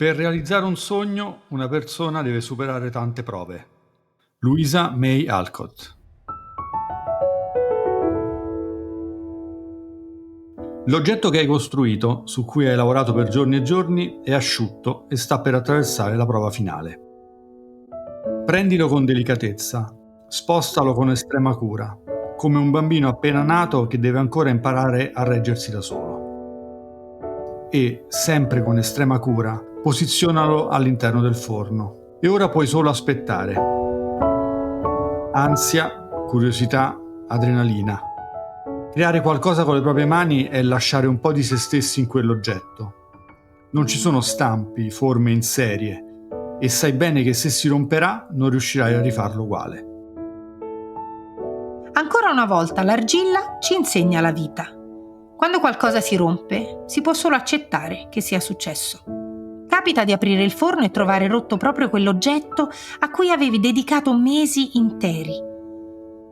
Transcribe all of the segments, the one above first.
Per realizzare un sogno, una persona deve superare tante prove. Louisa May Alcott. L'oggetto che hai costruito, su cui hai lavorato per giorni e giorni, è asciutto e sta per attraversare la prova finale. Prendilo con delicatezza, spostalo con estrema cura, come un bambino appena nato che deve ancora imparare a reggersi da solo. E, sempre con estrema cura, posizionalo all'interno del forno. E ora puoi solo aspettare. Ansia, curiosità, adrenalina. Creare qualcosa con le proprie mani è lasciare un po' di se stessi in quell'oggetto. Non ci sono stampi, forme in serie, e sai bene che se si romperà non riuscirai a rifarlo uguale. Ancora una volta l'argilla ci insegna la vita. Quando qualcosa si rompe, si può solo accettare che sia successo. Capita di aprire il forno e trovare rotto proprio quell'oggetto a cui avevi dedicato mesi interi.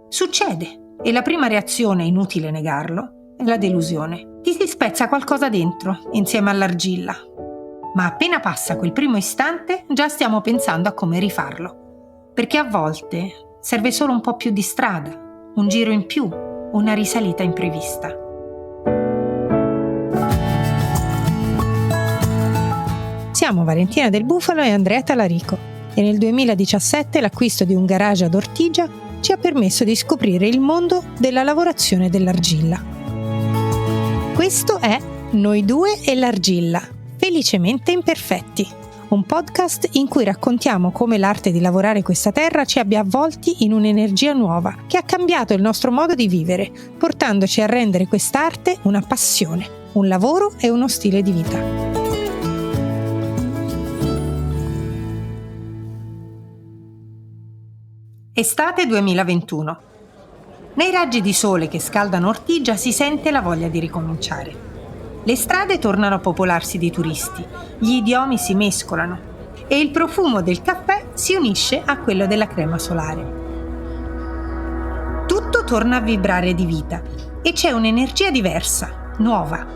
Succede, e la prima reazione, inutile negarlo, è la delusione. Ti si spezza qualcosa dentro, insieme all'argilla. Ma appena passa quel primo istante, già stiamo pensando a come rifarlo. Perché a volte serve solo un po' più di strada, un giro in più, una risalita imprevista. Siamo Valentina Del Bufalo e Andrea Talarico e nel 2017 l'acquisto di un garage ad Ortigia ci ha permesso di scoprire il mondo della lavorazione dell'argilla. Questo è Noi due e l'argilla, felicemente imperfetti, un podcast in cui raccontiamo come l'arte di lavorare questa terra ci abbia avvolti in un'energia nuova che ha cambiato il nostro modo di vivere, portandoci a rendere quest'arte una passione, un lavoro e uno stile di vita. Estate 2021. Nei raggi di sole che scaldano Ortigia si sente la voglia di ricominciare. Le strade tornano a popolarsi di turisti, gli idiomi si mescolano e il profumo del caffè si unisce a quello della crema solare. Tutto torna a vibrare di vita e c'è un'energia diversa, nuova,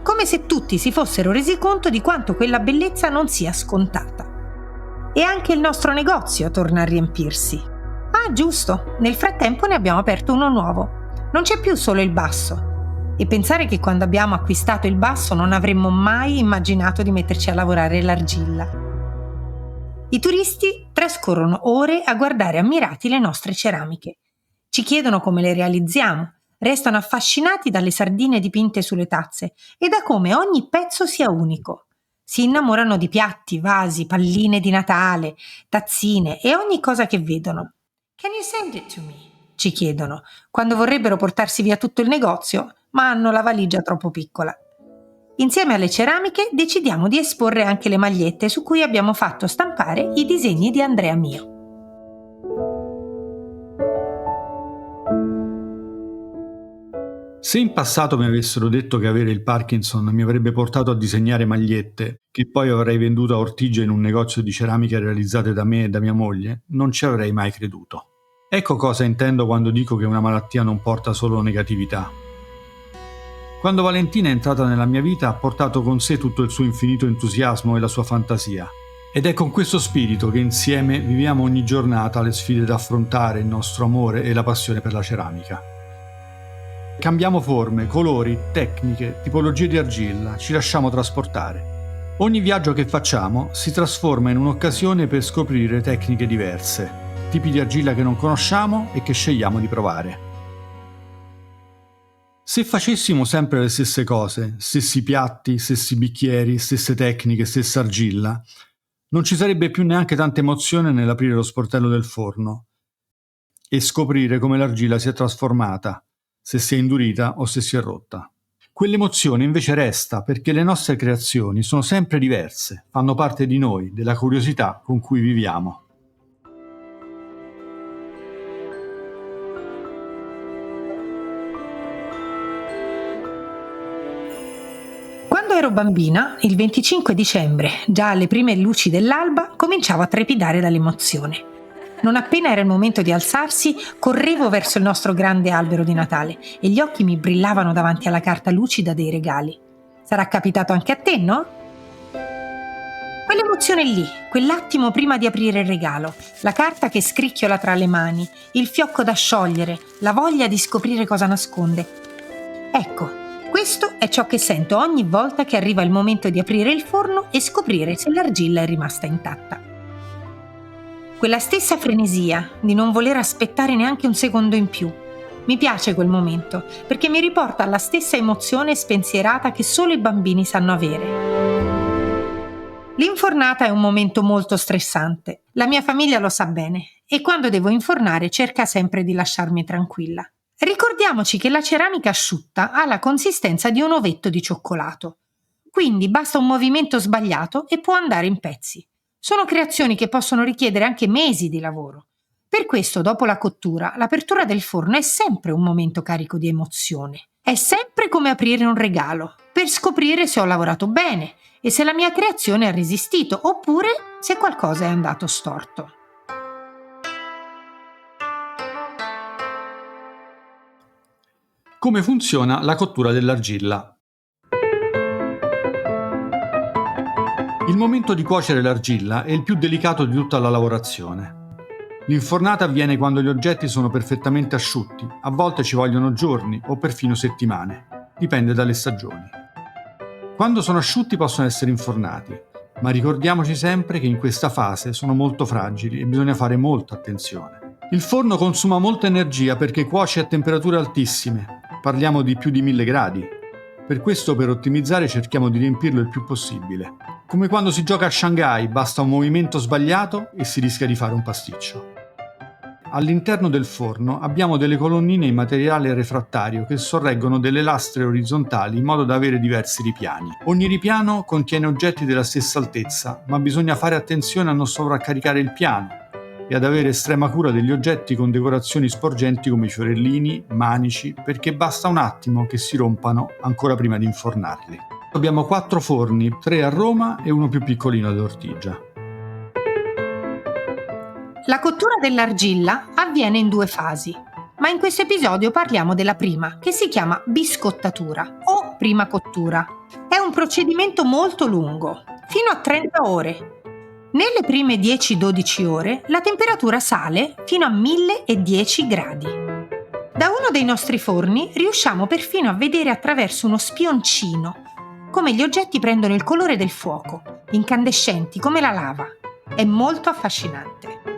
come se tutti si fossero resi conto di quanto quella bellezza non sia scontata. E anche il nostro negozio torna a riempirsi. Ah, giusto, nel frattempo ne abbiamo aperto uno nuovo. Non c'è più solo il basso. E pensare che quando abbiamo acquistato il basso non avremmo mai immaginato di metterci a lavorare l'argilla. I turisti trascorrono ore a guardare ammirati le nostre ceramiche. Ci chiedono come le realizziamo, restano affascinati dalle sardine dipinte sulle tazze e da come ogni pezzo sia unico. Si innamorano di piatti, vasi, palline di Natale, tazzine e ogni cosa che vedono. Can you send it to me? Ci chiedono, quando vorrebbero portarsi via tutto il negozio, ma hanno la valigia troppo piccola. Insieme alle ceramiche decidiamo di esporre anche le magliette su cui abbiamo fatto stampare i disegni di Andrea Mio. Se in passato mi avessero detto che avere il Parkinson mi avrebbe portato a disegnare magliette, che poi avrei venduto a Ortigia in un negozio di ceramiche realizzate da me e da mia moglie, non ci avrei mai creduto. Ecco cosa intendo quando dico che una malattia non porta solo negatività. Quando Valentina è entrata nella mia vita ha portato con sé tutto il suo infinito entusiasmo e la sua fantasia. Ed è con questo spirito che insieme viviamo ogni giornata le sfide da affrontare, il nostro amore e la passione per la ceramica. Cambiamo forme, colori, tecniche, tipologie di argilla, ci lasciamo trasportare. Ogni viaggio che facciamo si trasforma in un'occasione per scoprire tecniche diverse, tipi di argilla che non conosciamo e che scegliamo di provare. Se facessimo sempre le stesse cose, stessi piatti, stessi bicchieri, stesse tecniche, stessa argilla, non ci sarebbe più neanche tanta emozione nell'aprire lo sportello del forno e scoprire come l'argilla si è trasformata, se si è indurita o se si è rotta. Quell'emozione invece resta perché le nostre creazioni sono sempre diverse, fanno parte di noi, della curiosità con cui viviamo. Quando ero bambina, il 25 dicembre, già alle prime luci dell'alba, cominciavo a trepidare dall'emozione. Non appena era il momento di alzarsi, correvo verso il nostro grande albero di Natale e gli occhi mi brillavano davanti alla carta lucida dei regali. Sarà capitato anche a te, no? Quell'emozione lì, quell'attimo prima di aprire il regalo, la carta che scricchiola tra le mani, il fiocco da sciogliere, la voglia di scoprire cosa nasconde. Ecco, questo è ciò che sento ogni volta che arriva il momento di aprire il forno e scoprire se l'argilla è rimasta intatta. Quella stessa frenesia di non voler aspettare neanche un secondo in più. Mi piace quel momento, perché mi riporta alla stessa emozione spensierata che solo i bambini sanno avere. L'infornata è un momento molto stressante. La mia famiglia lo sa bene e quando devo infornare cerca sempre di lasciarmi tranquilla. Ricordiamoci che la ceramica asciutta ha la consistenza di un ovetto di cioccolato. Quindi basta un movimento sbagliato e può andare in pezzi. Sono creazioni che possono richiedere anche mesi di lavoro. Per questo, dopo la cottura, l'apertura del forno è sempre un momento carico di emozione. È sempre come aprire un regalo, per scoprire se ho lavorato bene e se la mia creazione ha resistito, oppure se qualcosa è andato storto. Come funziona la cottura dell'argilla? Il momento di cuocere l'argilla è il più delicato di tutta la lavorazione. L'infornata avviene quando gli oggetti sono perfettamente asciutti, a volte ci vogliono giorni o perfino settimane, dipende dalle stagioni. Quando sono asciutti possono essere infornati, ma ricordiamoci sempre che in questa fase sono molto fragili e bisogna fare molta attenzione. Il forno consuma molta energia perché cuoce a temperature altissime, parliamo di più di 1000 gradi. Per questo, per ottimizzare, cerchiamo di riempirlo il più possibile. Come quando si gioca a Shanghai, basta un movimento sbagliato e si rischia di fare un pasticcio. All'interno del forno abbiamo delle colonnine in materiale refrattario che sorreggono delle lastre orizzontali in modo da avere diversi ripiani. Ogni ripiano contiene oggetti della stessa altezza, ma bisogna fare attenzione a non sovraccaricare il piano e ad avere estrema cura degli oggetti con decorazioni sporgenti come fiorellini, manici, perché basta un attimo che si rompano ancora prima di infornarli. Abbiamo 4 forni, 3 a Roma e uno più piccolino ad Ortigia. La cottura dell'argilla avviene in 2 fasi, ma in questo episodio parliamo della prima, che si chiama biscottatura o prima cottura. È un procedimento molto lungo, fino a 30 ore. Nelle prime 10-12 ore la temperatura sale fino a 1010 gradi. Da uno dei nostri forni riusciamo perfino a vedere attraverso uno spioncino come gli oggetti prendono il colore del fuoco, incandescenti come la lava. È molto affascinante.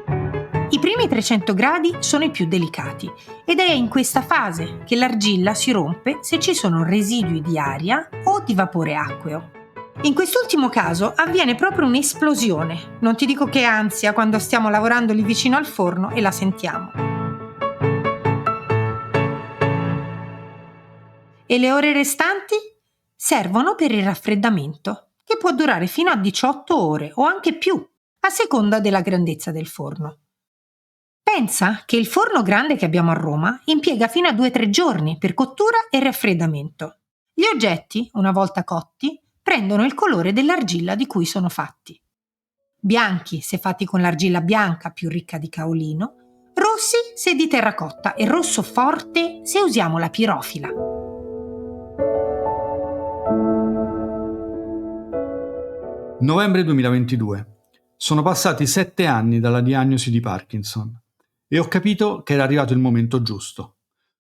I primi 300 gradi sono i più delicati ed è in questa fase che l'argilla si rompe se ci sono residui di aria o di vapore acqueo. In quest'ultimo caso avviene proprio un'esplosione. Non ti dico che ansia quando stiamo lavorando lì vicino al forno e la sentiamo. E le ore restanti servono per il raffreddamento, che può durare fino a 18 ore o anche più, a seconda della grandezza del forno. Pensa che il forno grande che abbiamo a Roma impiega fino a 2-3 giorni per cottura e raffreddamento. Gli oggetti, una volta cotti, prendono il colore dell'argilla di cui sono fatti. Bianchi se fatti con l'argilla bianca più ricca di caolino, rossi se di terracotta e rosso forte se usiamo la pirofila. Novembre 2022. Sono passati 7 anni dalla diagnosi di Parkinson e ho capito che era arrivato il momento giusto.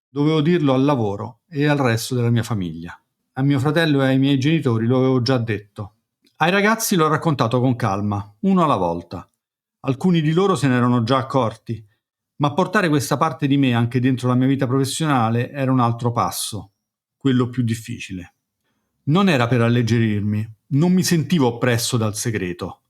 Dovevo dirlo al lavoro e al resto della mia famiglia. A mio fratello e ai miei genitori lo avevo già detto. Ai ragazzi l'ho raccontato con calma, uno alla volta. Alcuni di loro se ne erano già accorti, ma portare questa parte di me anche dentro la mia vita professionale era un altro passo, quello più difficile. Non era per alleggerirmi, non mi sentivo oppresso dal segreto,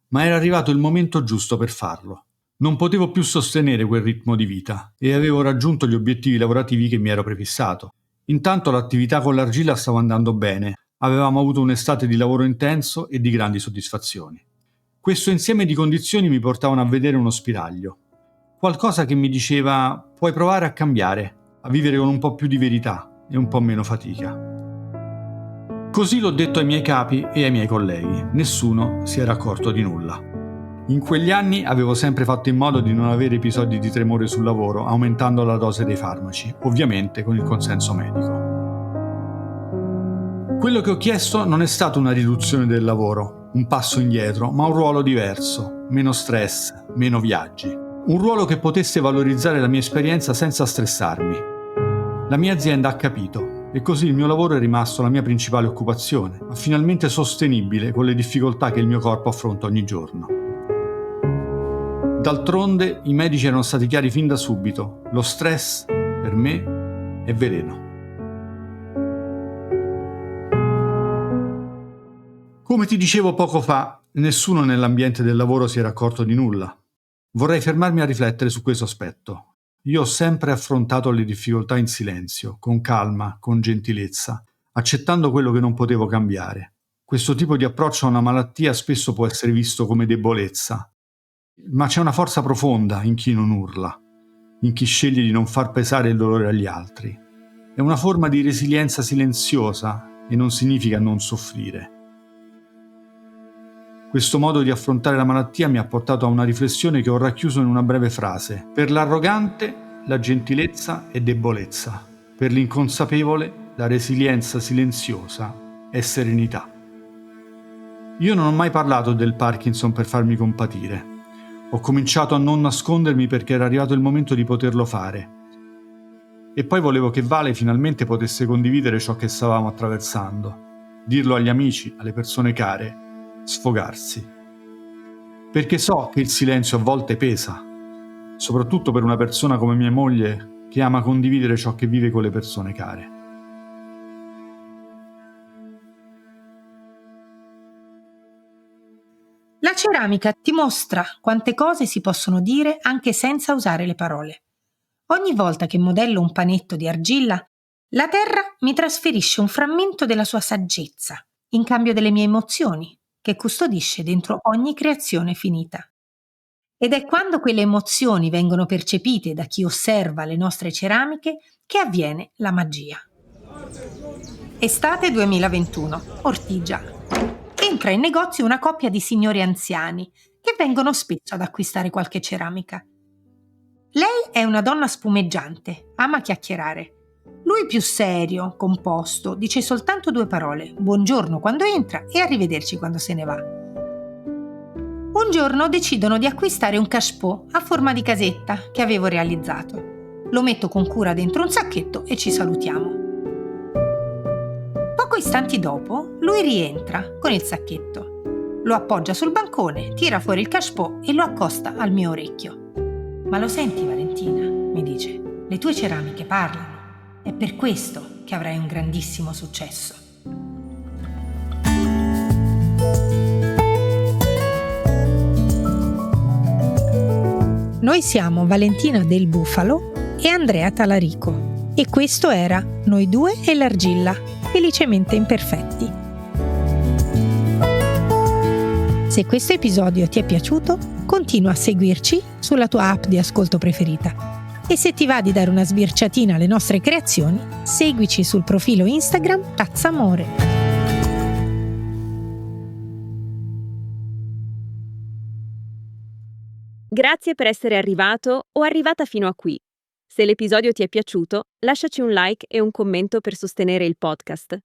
ma era arrivato il momento giusto per farlo. Non potevo più sostenere quel ritmo di vita e avevo raggiunto gli obiettivi lavorativi che mi ero prefissato. Intanto l'attività con l'argilla stava andando bene, avevamo avuto un'estate di lavoro intenso e di grandi soddisfazioni. Questo insieme di condizioni mi portavano a vedere uno spiraglio. Qualcosa che mi diceva: puoi provare a cambiare, a vivere con un po' più di verità e un po' meno fatica. Così l'ho detto ai miei capi e ai miei colleghi, nessuno si era accorto di nulla. In quegli anni avevo sempre fatto in modo di non avere episodi di tremore sul lavoro, aumentando la dose dei farmaci, ovviamente con il consenso medico. Quello che ho chiesto non è stata una riduzione del lavoro, un passo indietro, ma un ruolo diverso, meno stress, meno viaggi. Un ruolo che potesse valorizzare la mia esperienza senza stressarmi. La mia azienda ha capito e così il mio lavoro è rimasto la mia principale occupazione, ma finalmente sostenibile con le difficoltà che il mio corpo affronta ogni giorno. D'altronde i medici erano stati chiari fin da subito: lo stress per me è veleno. Come ti dicevo poco fa, nessuno nell'ambiente del lavoro si era accorto di nulla. Vorrei fermarmi a riflettere su questo aspetto. Io ho sempre affrontato le difficoltà in silenzio, con calma, con gentilezza, accettando quello che non potevo cambiare. Questo tipo di approccio a una malattia spesso può essere visto come debolezza, ma c'è una forza profonda in chi non urla, in chi sceglie di non far pesare il dolore agli altri. È una forma di resilienza silenziosa e non significa non soffrire. Questo modo di affrontare la malattia mi ha portato a una riflessione che ho racchiuso in una breve frase. Per l'arrogante, la gentilezza è debolezza. Per l'inconsapevole, la resilienza silenziosa è serenità. Io non ho mai parlato del Parkinson per farmi compatire. Ho cominciato a non nascondermi perché era arrivato il momento di poterlo fare. E poi volevo che Vale finalmente potesse condividere ciò che stavamo attraversando, dirlo agli amici, alle persone care, sfogarsi. Perché so che il silenzio a volte pesa, soprattutto per una persona come mia moglie che ama condividere ciò che vive con le persone care. La ceramica ti mostra quante cose si possono dire anche senza usare le parole. Ogni volta che modello un panetto di argilla, la terra mi trasferisce un frammento della sua saggezza, in cambio delle mie emozioni, che custodisce dentro ogni creazione finita. Ed è quando quelle emozioni vengono percepite da chi osserva le nostre ceramiche che avviene la magia. Estate 2021, Ortigia. Entra in negozio una coppia di signori anziani che vengono spesso ad acquistare qualche ceramica. Lei è una donna spumeggiante, ama chiacchierare. Lui più serio, composto, dice soltanto 2 parole: buongiorno quando entra e arrivederci quando se ne va. Un giorno decidono di acquistare un cachepot a forma di casetta che avevo realizzato. Lo metto con cura dentro un sacchetto e ci salutiamo. Poco istanti dopo, lui rientra con il sacchetto. Lo appoggia sul bancone, tira fuori il cachepot e lo accosta al mio orecchio. Ma lo senti, Valentina? Mi dice. Le tue ceramiche parlano. È per questo che avrai un grandissimo successo. Noi siamo Valentina Del Bufalo e Andrea Talarico e questo era Noi due e l'argilla, felicemente imperfetti. Se questo episodio ti è piaciuto, continua a seguirci sulla tua app di ascolto preferita. E se ti va di dare una sbirciatina alle nostre creazioni, seguici sul profilo Instagram Tazzamore. Grazie per essere arrivato o arrivata fino a qui. Se l'episodio ti è piaciuto, lasciaci un like e un commento per sostenere il podcast.